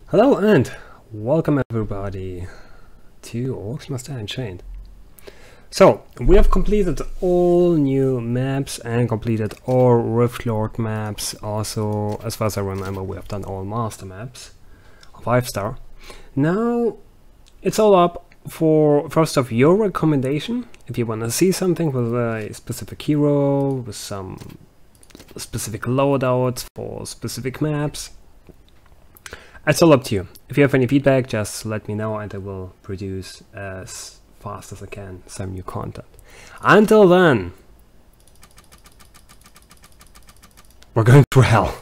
Hello and welcome everybody to Orcs Unchained. So, we have completed all new maps and completed all Rift Lord maps. Also, as far as I remember, we have done all master maps, 5-star. Now, it's all up for first of your recommendation. If you want to see something with a specific hero, with some specific loadouts for specific maps, it's all up to you. If you have any feedback, just let me know and I will produce as fast as I can some new content. Until then, we're going through hell.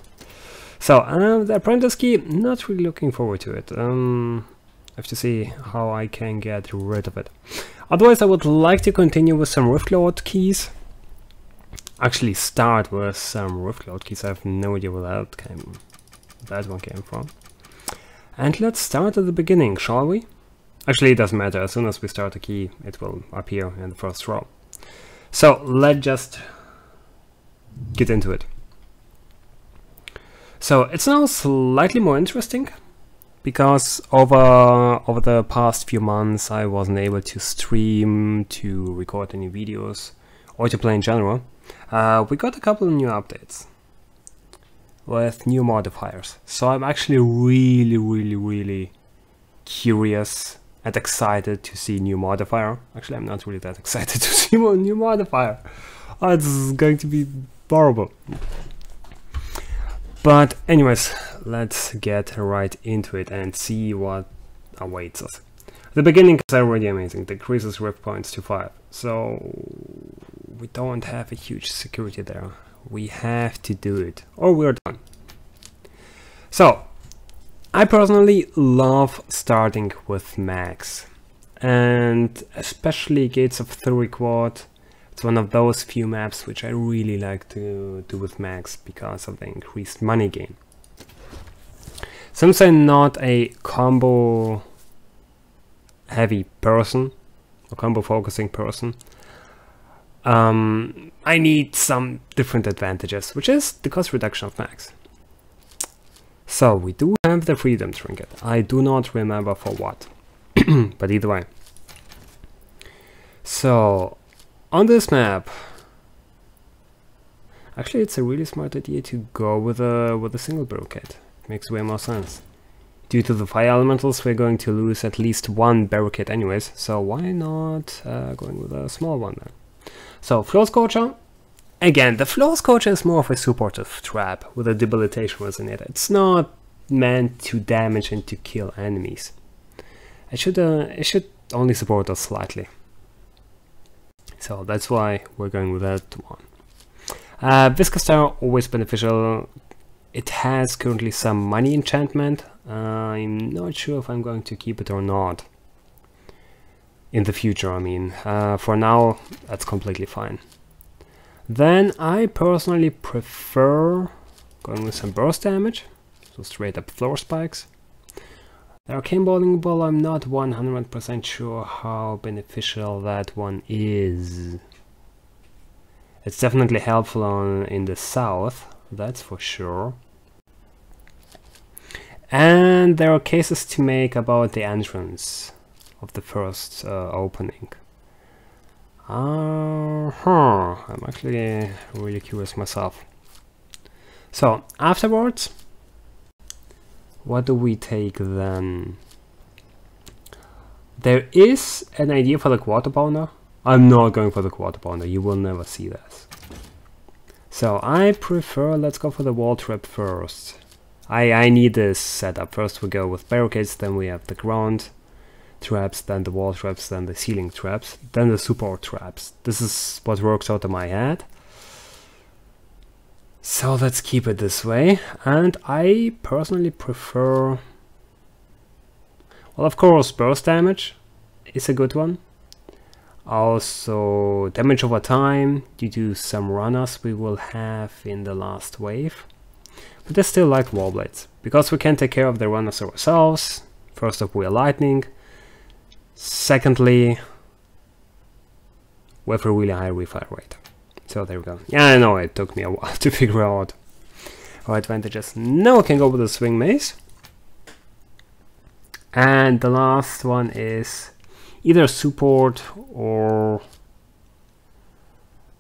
So, the apprentice key, not really looking forward to it. I have to see how I can get rid of it. Otherwise, I would like to continue with some Rift Lord keys. Actually, start with some Rift Lord keys. I have no idea where that one came from. And let's start at the beginning, shall we? Actually, it doesn't matter. As soon as we start a key, it will appear in the first row. So let's just get into it. So it's now slightly more interesting because over the past few months I wasn't able to stream, to record any videos, or to play in general. We got a couple of new updates with new modifiers. So I'm actually really curious and excited to see new modifier. Actually, I'm not really that excited to see a new modifier. Oh, it's going to be horrible. But anyways, let's get right into it and see what awaits us. The beginning is already amazing. Decreases rift points to 5. So we don't have a huge security there. We have to do it, or we're done. So, I personally love starting with max, and especially Gates of Thuriquad. It's one of those few maps which I really like to do with max because of the increased money gain. Since I'm not a combo heavy person, or combo focusing person, I need some different advantages, which is the cost reduction of max. So we do have the freedom trinket. I do not remember for what, but either way. So on this map, actually it's a really smart idea to go with a single barricade. It makes way more sense. Due to the fire elementals, we're going to lose at least one barricade anyways, so why not going with a small one then? So, Floor Scorcher. Again, the Floor Scorcher is more of a supportive trap with a debilitation resonator. It's not meant to damage and to kill enemies. It should only support us slightly. So that's why we're going with that one. Viscous Star, always beneficial. It has currently some money enchantment. I'm not sure if I'm going to keep it or not. In the future, I mean. For now, that's completely fine. Then I personally prefer going with some burst damage, so straight up floor spikes. The Arcane Bowling Ball, I'm not 100% sure how beneficial that one is. It's definitely helpful in the south, that's for sure. And there are cases to make about the entrance of the first opening. I'm actually really curious myself. So afterwards, what do we take then? There is an idea for the quarter pounder. I'm not going for the quarter pounder, you will never see this. So I prefer, let's go for the wall trap first. I need this setup. First we go with barricades, then we have the ground traps, then the wall traps, then the ceiling traps, then the support traps. This is what works out of my head. So let's keep it this way. And I personally prefer, well, of course, burst damage is a good one. Also damage over time due to some runners we will have in the last wave. But I still like wall blades because we can take care of the runners ourselves. First up, we are lightning. Secondly, we have a really high refire rate. So there we go. Yeah, I know it took me a while to figure out our advantages. Now I can go with the swing mace. And the last one is either support or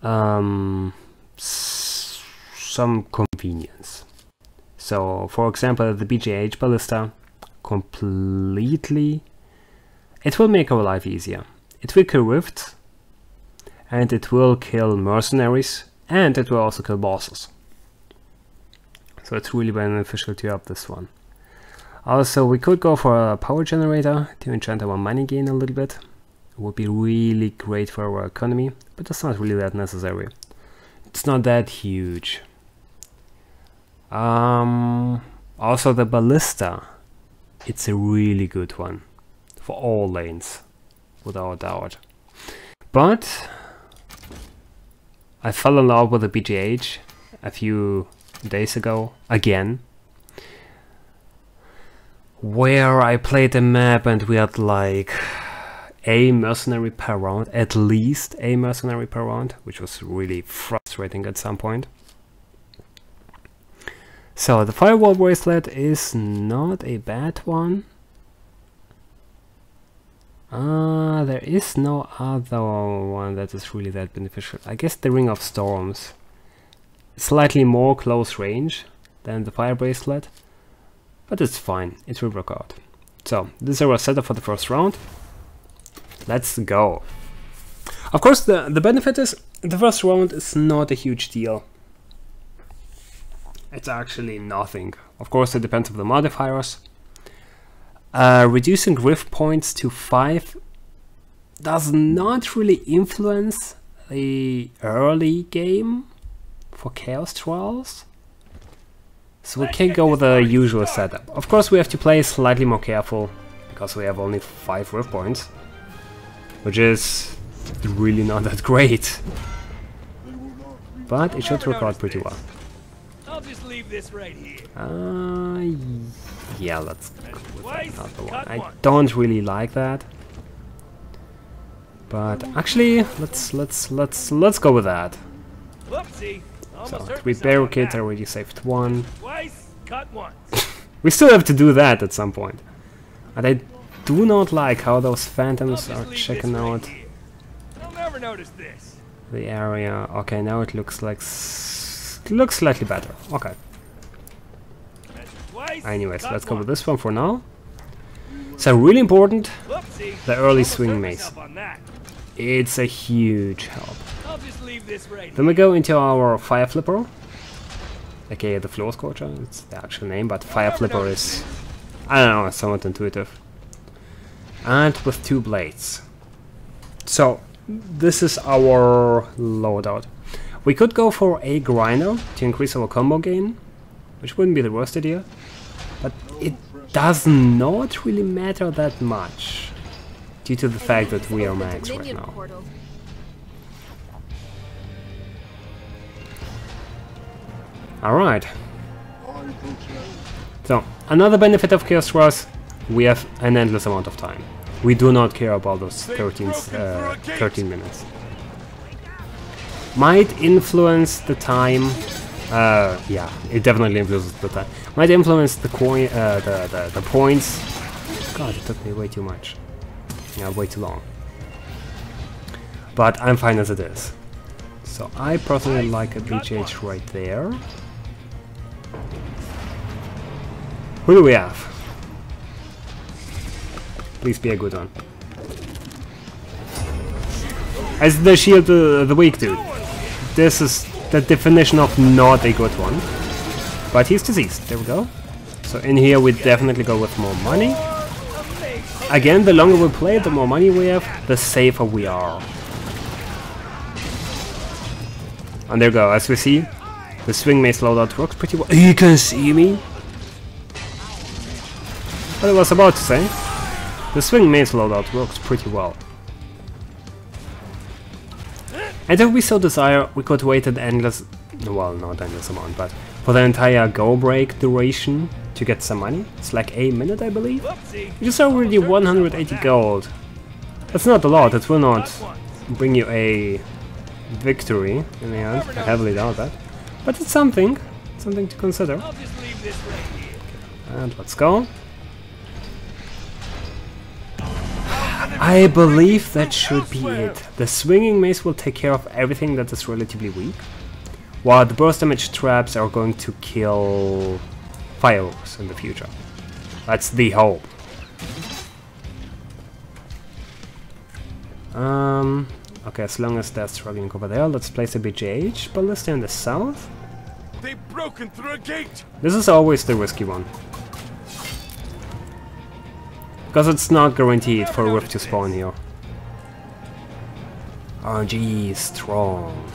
some convenience. So, for example, the BGH Ballista completely... It will make our life easier. It will kill rifts, and it will kill mercenaries, and it will also kill bosses. So it's really beneficial to have this one. Also, we could go for a power generator to enchant our money gain a little bit. It would be really great for our economy, but it's not really that necessary. It's not that huge. Also the ballista, it's a really good one for all lanes, without doubt. But I fell in love with the BGH a few days ago again, where I played a map and we had like a mercenary per round, at least a mercenary per round, which was really frustrating at some point. So the Firewall Bracelet is not a bad one. There is no other one that is really that beneficial. I guess the Ring of Storms. Slightly more close range than the Fire Bracelet, but it's fine, it will work out. So this is our setup for the first round. Let's go. Of course, the benefit is the first round is not a huge deal. It's actually nothing. Of course, it depends on the modifiers. Reducing rift points to 5 does not really influence the early game for Chaos Trials. So we can go with the usual setup. Of course, we have to play slightly more careful, because we have only 5 rift points, which is really not that great. But it should work out pretty well. I'll just leave this right here. Yeah, let's go with another one. I don't really like that, but actually, let's go with that. Whoopsie. So 3 barricades, I already saved 1. Twice, cut once. We still have to do that at some point. And I do not like how those phantoms are checking out I'll never notice this. the area. Okay, now it looks like looks slightly better. Okay. Anyways, let's go with this one for now. So really important, the early swing mace. It's a huge help. Then we go into our Fire Flipper, aka the Floor Scorcher. It's the actual name, but Fire Flipper is, I don't know, somewhat intuitive. And with 2 blades. So this is our loadout. We could go for a grinder to increase our combo gain, which wouldn't be the worst idea, but it does not really matter that much due to the fact that we are max right now. Alright. So, another benefit of Chaos Rush, we have an endless amount of time. We do not care about those 13 minutes. Might influence the time. Yeah, it definitely influences the time. Might influence the coin, the points. God, it took me way too much. Yeah, way too long. But I'm fine as it is. So I personally like a BGH right there. Who do we have? Please be a good one. As the shield, the weak dude. This is the definition of not a good one. But he's diseased. There we go. So in here we definitely go with more money. Again, the longer we play, the more money we have, the safer we are. And there we go. As we see, the swing mace loadout works pretty well. You can see me. What I was about to say, the swing mace loadout works pretty well. And if we so desire, we could wait an endless, well, not endless amount, but for the entire go break duration to get some money. It's like a minute, I believe. Which is already 180 gold. That's not a lot, it will not bring you a victory in the end. I heavily doubt that. But it's something to consider. And let's go. I believe that should be it. The swinging mace will take care of everything that is relatively weak, while the burst damage traps are going to kill fireworks in the future. That's the hope. Okay, as long as they're struggling over there, let's place a BGH ballista in the south. They've broken through a gate. This is always the risky one, because it's not guaranteed for a rift to spawn here. RNG is strong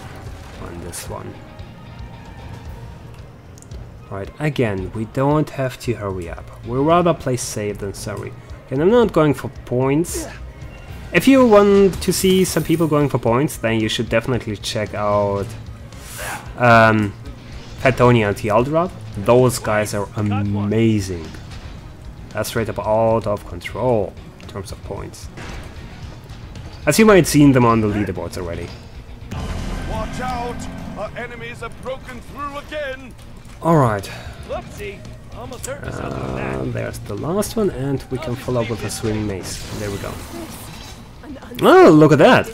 on this one. Right, again, we don't have to hurry up. We'd rather play safe than sorry. And I'm not going for points. If you want to see some people going for points, then you should definitely check out Fatonia and Tealdrad. Those guys are amazing. That's straight up out of control in terms of points. As you might have seen them on the leaderboards already. Watch out! Our enemies have broken through again. Alright. Whoopsie. Almost hurt myself with that. There's the last one, and we can follow up with a swing mace. There we go. Oh, look at that!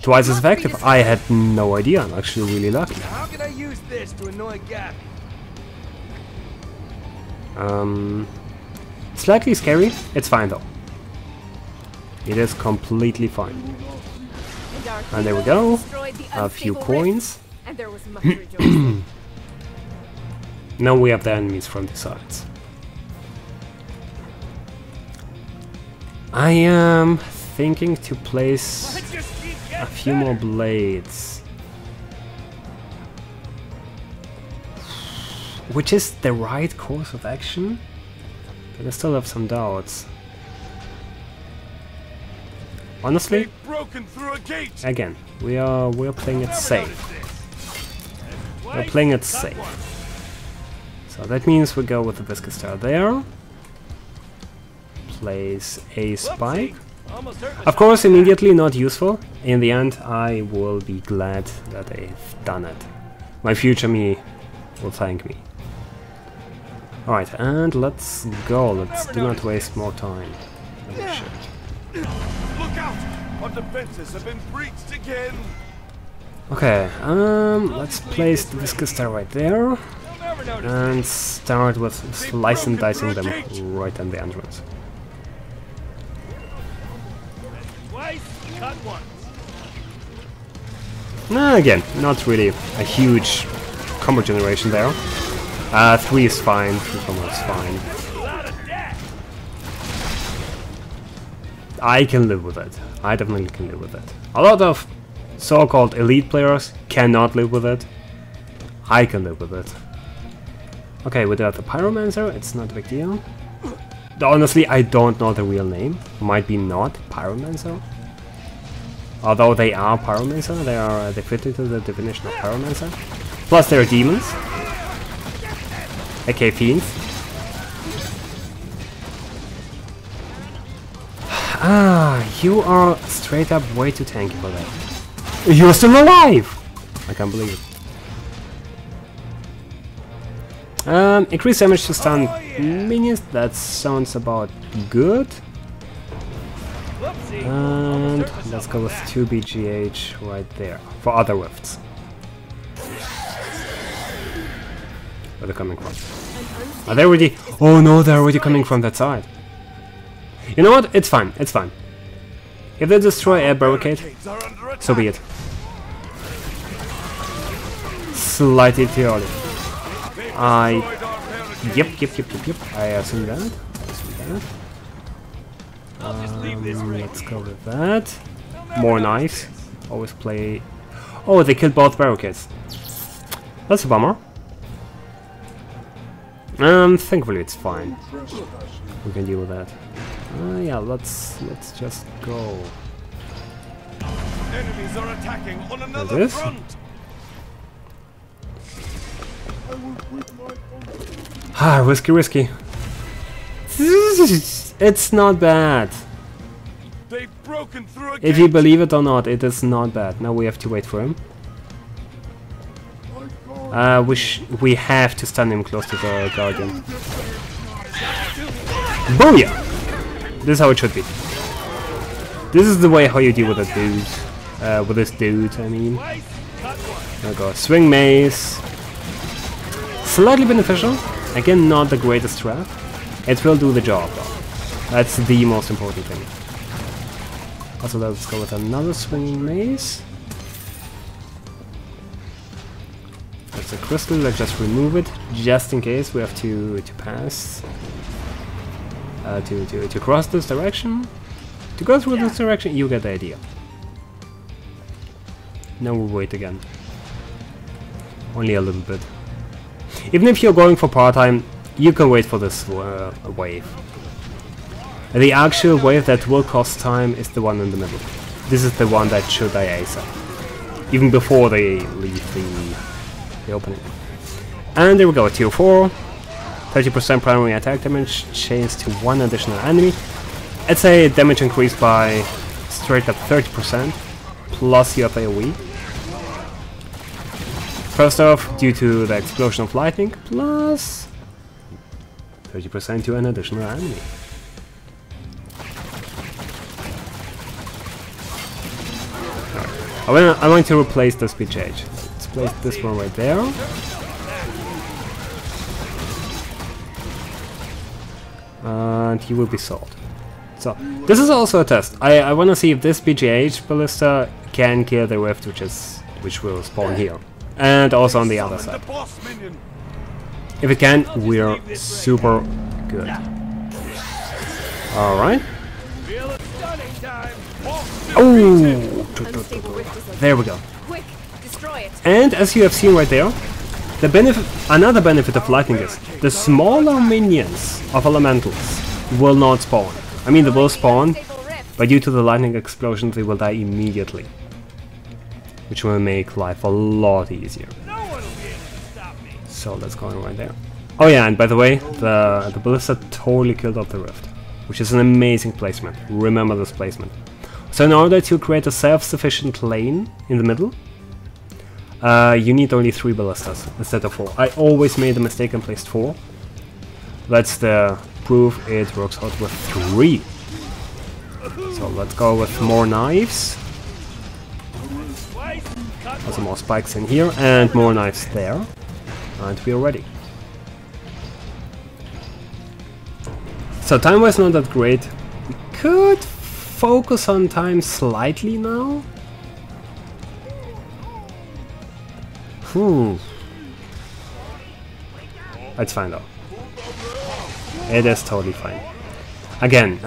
Twice as effective. I had no idea. I'm actually really lucky. How can I use this to annoy Gap? Slightly scary. It's fine though. It is completely fine. And there we go. A few coins. Now we have the enemies from the sides. I am thinking to place a few more blades. Which is the right course of action? But I still have some doubts. Honestly, again, we're playing it safe. We're playing it safe. So that means we go with the Viscous Star there. Place a spike. Of course, immediately not useful. In the end, I will be glad that I've done it. My future me will thank me. Alright, and let's go. Let's do not waste more time. Look out! Our defenses have been breached again. Okay, let's place the Viscous Star right there. And start with slice and dicing them right in the entrance. Again, not really a huge combo generation there. 3 is fine, 3 combo is fine. I can live with it. I definitely can live with it. A lot of so-called elite players cannot live with it. I can live with it. Okay, without the Pyromancer, it's not a big deal. Honestly, I don't know the real name. Might be not Pyromancer. Although they are Pyromancer, they fit into the definition of Pyromancer. Plus they're demons. aka fiends. You are straight up way too tanky for that. You're still alive! I can't believe it. Increase damage to stun minions, that sounds about good. And let's go with 2 BGH right there, for other rifts. Where they're coming from. Are they already... Oh no, they're already coming from that side. You know what? It's fine, it's fine. If they destroy a barricade, so be it. Slightly too early. Yep. I assume that. Let's go with that. More knives. Always play... Oh, they killed both barricades. That's a bummer. Thankfully it's fine. We can deal with that. Yeah, let's just go. Enemies are attacking on another front. Risky. It's not bad. They've broken through a if you believe it or not, it is not bad. Now we have to wait for him. We have to stand him close to the Guardian. Booyah! This is how it should be. This is the way how you deal with a dude. With this dude, I mean. There we go. Swing mace. Slightly beneficial. Again, not the greatest strat. It will do the job though. That's the most important thing. Also, let's go with another swinging mace. That's a crystal, let's just remove it, just in case we have to pass. To cross this direction. To go through this direction, you get the idea. Now we'll wait again. Only a little bit. Even if you're going for part-time, you can wait for this wave. The actual wave that will cost time is the one in the middle. This is the one that should die ASAP. Even before they leave the opening. And there we go, tier 4. 30% primary attack damage, changed to 1 additional enemy. It's a damage increase by straight up 30%, plus you have AoE. First off, due to the explosion of lightning, plus 30% to an additional enemy. I'm going to replace the speed change. Let's place this one right there. And he will be sold. So, this is also a test. I want to see if this BGH ballista can kill the rift which will spawn here. And also on the other side. If it can, we're super good. Alright. Oh! There we go. And as you have seen right there, another benefit of lightning is the smaller minions of elementals will not spawn. I mean, they will spawn, but due to the lightning explosions, they will die immediately, which will make life a lot easier. So let's go right there. Oh yeah, and by the way, the ballista totally killed off the rift, which is an amazing placement. Remember this placement. So in order to create a self-sufficient lane in the middle, you need only 3 ballistas instead of 4. I always made the mistake and placed 4. That's the proof it works out with 3. So let's go with more knives. Also more spikes in here and more knives there. And we are ready. So time-wise not that great. We could focus on time slightly now. It's fine though. It is totally fine. Again,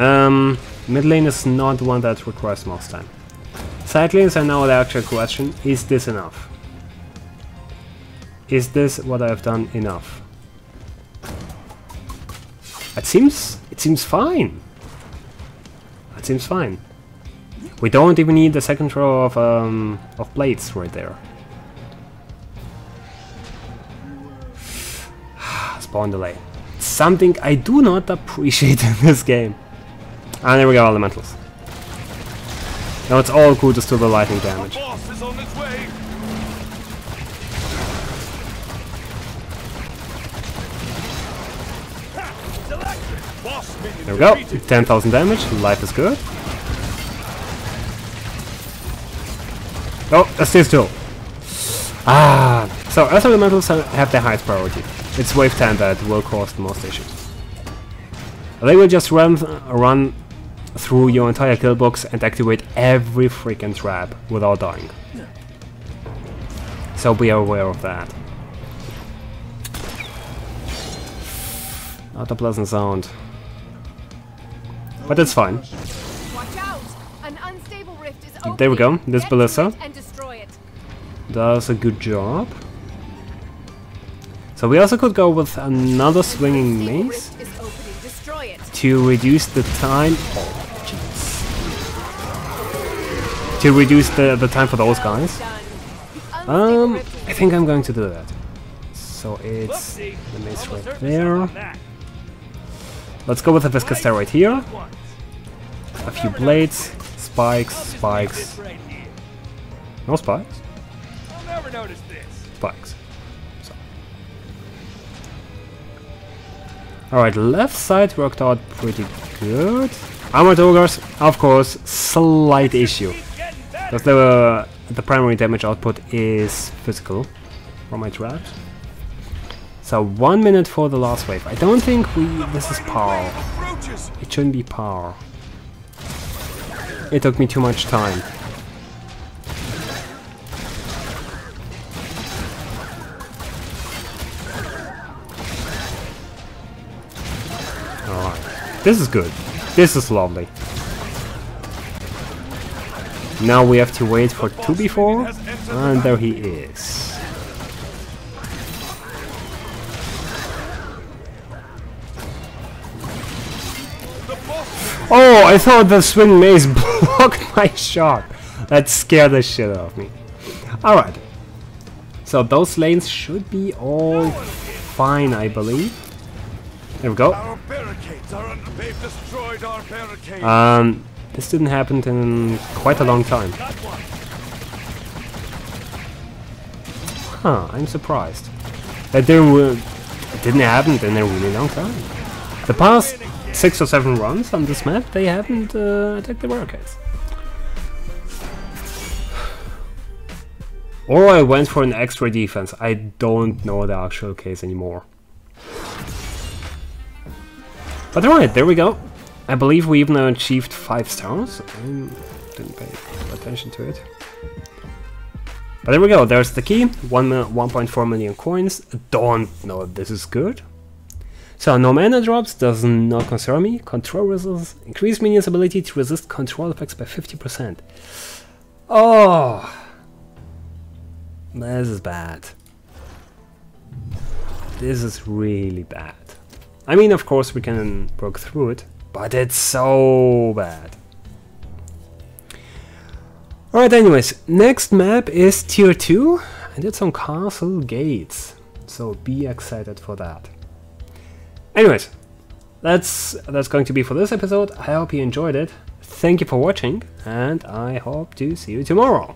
mid lane is not one that requires most time. Side lanes are now the actual question, is this enough? Is this what I've done enough? It seems fine. It seems fine. We don't even need the second row of blades right there. Spawn delay. Something I do not appreciate in this game. And there we go, elementals. Now it's all cool just to the lightning damage. There we go, 10,000 damage, life is good. Oh, stay still. So Earth Elementals have the highest priority. It's wave 10 that will cause the most issues. They will just run through your entire kill box and activate every freaking trap without dying. So be aware of that. Not a pleasant sound. But it's fine. There we go, this ballista does a good job. So we also could go with another swinging mace to reduce the time. Oh, jeez. To reduce the time for those guys. I think I'm going to do that. So it's the mace right there. Let's go with the viscous steroid here. A few blades, spikes. No spikes? Spikes. So. Alright, left side worked out pretty good. Armored Ogres, of course, slight issue. Because the primary damage output is physical from my traps. So 1 minute for the last wave. I don't think this is power. It shouldn't be power. It took me too much time. Alright. This is good. This is lovely. Now we have to wait for 2b4, and there he is. Oh, I thought the swing mace blocked my shot. That scared the shit out of me. Alright. So those lanes should be all fine, I believe. There we go. Our barricades are under. They've destroyed our barricades. This didn't happen in quite a long time. Huh, I'm surprised. That it didn't happen in a really long time. The past 6 or 7 runs on this map, they haven't attacked the barricades. Or I went for an extra defense. I don't know the actual case anymore. But alright, there we go. I believe we even achieved 5 stars. I didn't pay attention to it. But there we go, there's the key. 1.4 million coins. Don't know if this is good. So, no mana drops, does not concern me. Control results. Increase minions' ability to resist control effects by 50%. Oh! This is bad. This is really bad. I mean, of course, we can work through it. But it's so bad. Alright, anyways, next map is tier 2, and it's on Castle Gates. So be excited for that. Anyways, that's going to be for this episode. I hope you enjoyed it. Thank you for watching, and I hope to see you tomorrow.